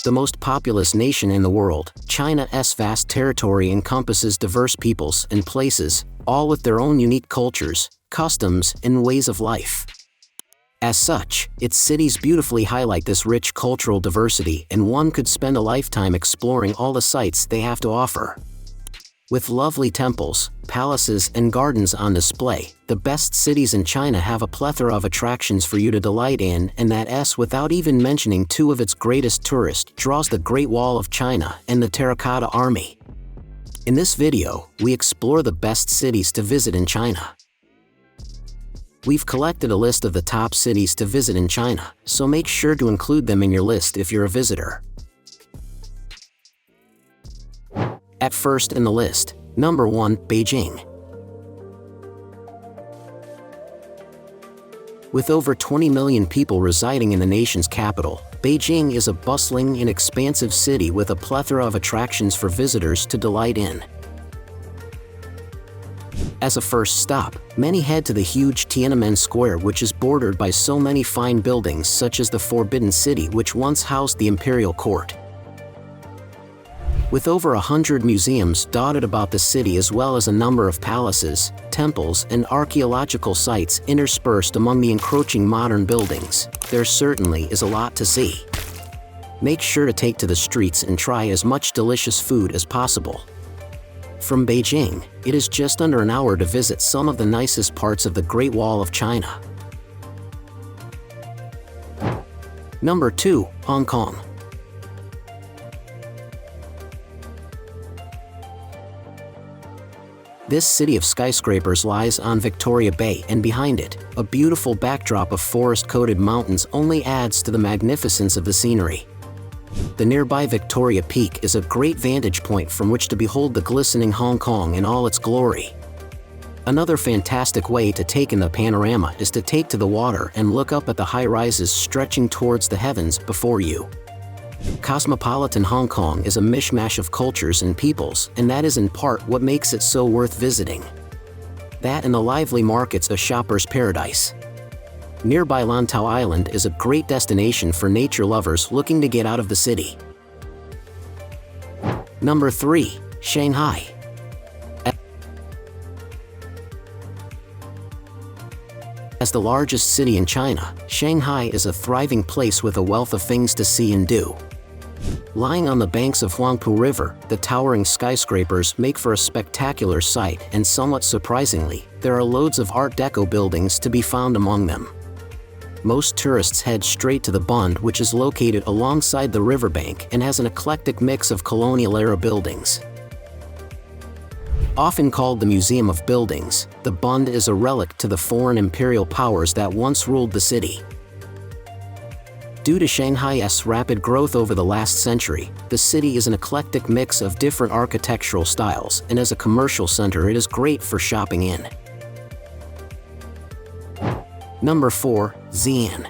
the most populous nation in the world, China's vast territory encompasses diverse peoples and places, all with their own unique cultures, customs, and ways of life. As such, its cities beautifully highlight this rich cultural diversity, and one could spend a lifetime exploring all the sights they have to offer. With lovely temples, palaces, and gardens on display, the best cities in China have a plethora of attractions for you to delight in, and that's without even mentioning two of its greatest tourist draws: the Great Wall of China and the Terracotta Army. In this video, we explore the best cities to visit in China. We've collected a list of the top cities to visit in China, so make sure to include them in your list if you're a visitor. At first in the list, number 1, Beijing. With over 20 million people residing in the nation's capital, Beijing is a bustling and expansive city with a plethora of attractions for visitors to delight in. As a first stop, many head to the huge Tiananmen Square, which is bordered by so many fine buildings such as the Forbidden City, which once housed the imperial court. With over 100 museums dotted about the city, as well as a number of palaces, temples, and archaeological sites interspersed among the encroaching modern buildings, there certainly is a lot to see. Make sure to take to the streets and try as much delicious food as possible. From Beijing, it is just under an hour to visit some of the nicest parts of the Great Wall of China. Number 2, Hong Kong. This city of skyscrapers lies on Victoria Bay, and behind it, a beautiful backdrop of forest-coated mountains only adds to the magnificence of the scenery. The nearby Victoria Peak is a great vantage point from which to behold the glistening Hong Kong in all its glory. Another fantastic way to take in the panorama is to take to the water and look up at the high-rises stretching towards the heavens before you. Cosmopolitan Hong Kong is a mishmash of cultures and peoples, and that is in part what makes it so worth visiting. That and the lively markets a shopper's paradise. Nearby Lantau Island is a great destination for nature lovers looking to get out of the city. Number 3, Shanghai. As the largest city in China, Shanghai is a thriving place with a wealth of things to see and do. Lying on the banks of Huangpu River, the towering skyscrapers make for a spectacular sight, and somewhat surprisingly, there are loads of Art Deco buildings to be found among them. Most tourists head straight to the Bund, which is located alongside the riverbank and has an eclectic mix of colonial-era buildings. Often called the Museum of Buildings, the Bund is a relic to the foreign imperial powers that once ruled the city. Due to Shanghai's rapid growth over the last century, the city is an eclectic mix of different architectural styles, and as a commercial center it is great for shopping in. Number 4, Xi'an.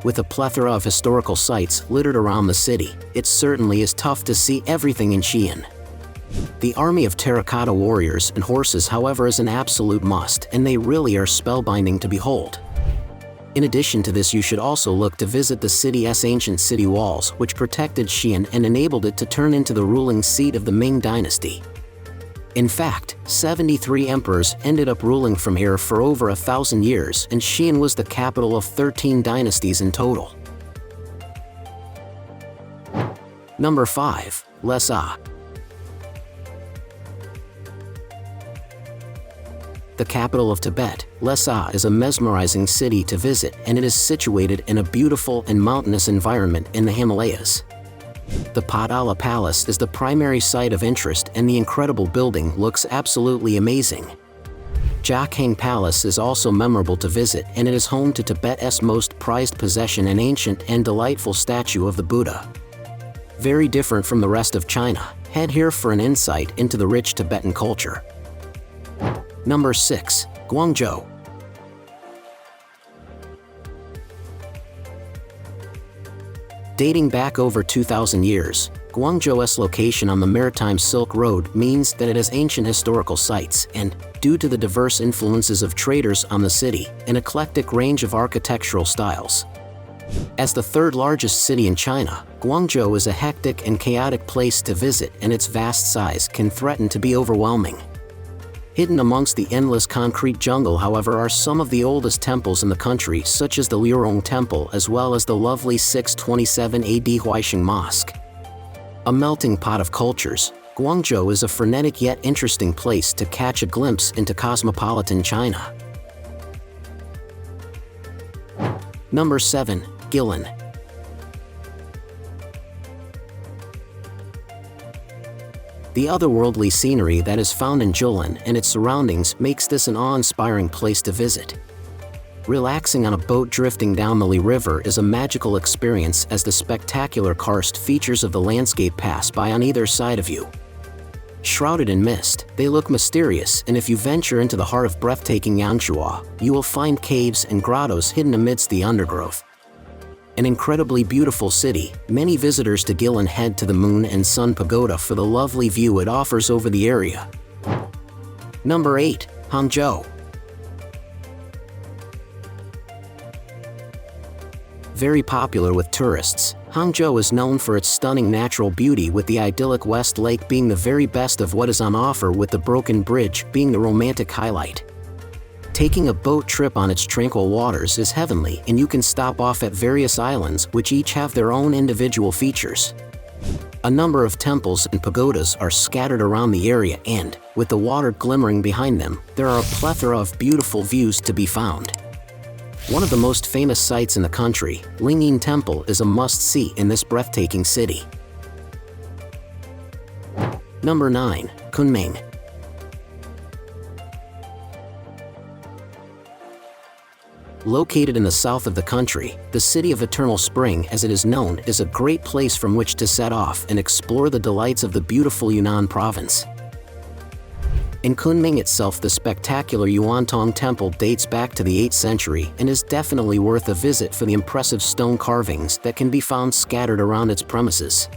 With a plethora of historical sites littered around the city, it certainly is tough to see everything in Xi'an. The army of terracotta warriors and horses, however, is an absolute must, and they really are spellbinding to behold. In addition to this, you should also look to visit the city's ancient city walls, which protected Xi'an and enabled it to turn into the ruling seat of the Ming dynasty. In fact, 73 emperors ended up ruling from here for over 1,000 years, and Xi'an was the capital of 13 dynasties in total. Number 5, Lhasa. The capital of Tibet, Lhasa is a mesmerizing city to visit, and it is situated in a beautiful and mountainous environment in the Himalayas. The Potala Palace is the primary site of interest, and the incredible building looks absolutely amazing. Jiakhang Palace is also memorable to visit, and it is home to Tibet's most prized possession, an ancient and delightful statue of the Buddha. Very different from the rest of China, head here for an insight into the rich Tibetan culture. Number 6, Guangzhou. Dating back over 2,000 years, Guangzhou's location on the maritime Silk Road means that it has ancient historical sites and, due to the diverse influences of traders on the city, an eclectic range of architectural styles. As the third largest city in China, Guangzhou is a hectic and chaotic place to visit, and its vast size can threaten to be overwhelming. Hidden amongst the endless concrete jungle, however, are some of the oldest temples in the country, such as the Liurong Temple as well as the lovely 627 AD Huaixing Mosque. A melting pot of cultures, Guangzhou is a frenetic yet interesting place to catch a glimpse into cosmopolitan China. Number 7. Guilin. The otherworldly scenery that is found in Guilin and its surroundings makes this an awe-inspiring place to visit. Relaxing on a boat drifting down the Li River is a magical experience as the spectacular karst features of the landscape pass by on either side of you. Shrouded in mist, they look mysterious, and if you venture into the heart of breathtaking Yangzhou, you will find caves and grottos hidden amidst the undergrowth. An incredibly beautiful city, many visitors to Guilin head to the Moon and Sun Pagoda for the lovely view it offers over the area. Number 8. Hangzhou. Very popular with tourists, Hangzhou is known for its stunning natural beauty, with the idyllic West Lake being the very best of what is on offer, with the Broken Bridge being the romantic highlight. Taking a boat trip on its tranquil waters is heavenly, and you can stop off at various islands which each have their own individual features. A number of temples and pagodas are scattered around the area, and, with the water glimmering behind them, there are a plethora of beautiful views to be found. One of the most famous sites in the country, Lingyin Temple, is a must-see in this breathtaking city. Number 9. Kunming. Located in the south of the country, the City of Eternal Spring, as it is known, is a great place from which to set off and explore the delights of the beautiful Yunnan province. In Kunming itself, the spectacular Yuantong Temple dates back to the 8th century and is definitely worth a visit for the impressive stone carvings that can be found scattered around its premises.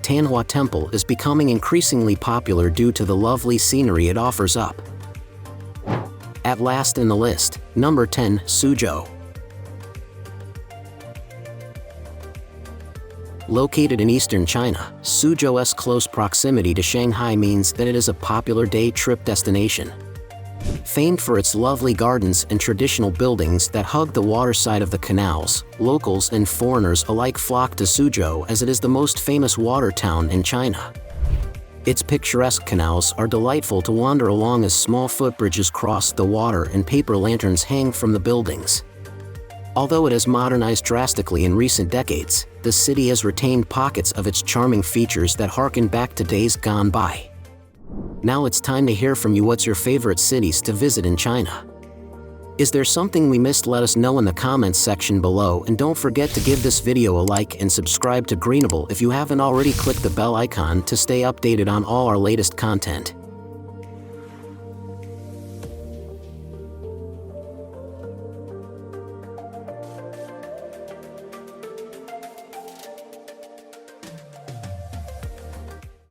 Tanhua Temple is becoming increasingly popular due to the lovely scenery it offers up. At last in the list, number 10. Suzhou. Located in eastern China, Suzhou's close proximity to Shanghai means that it is a popular day trip destination. Famed for its lovely gardens and traditional buildings that hug the waterside of the canals, locals and foreigners alike flock to Suzhou as it is the most famous water town in China. Its picturesque canals are delightful to wander along as small footbridges cross the water and paper lanterns hang from the buildings. Although it has modernized drastically in recent decades, the city has retained pockets of its charming features that harken back to days gone by. Now it's time to hear from you. What's your favorite cities to visit in China? Is there something we missed? Let us know in the comments section below, and don't forget to give this video a like and subscribe to Greenable if you haven't already. Click the bell icon to stay updated on all our latest content.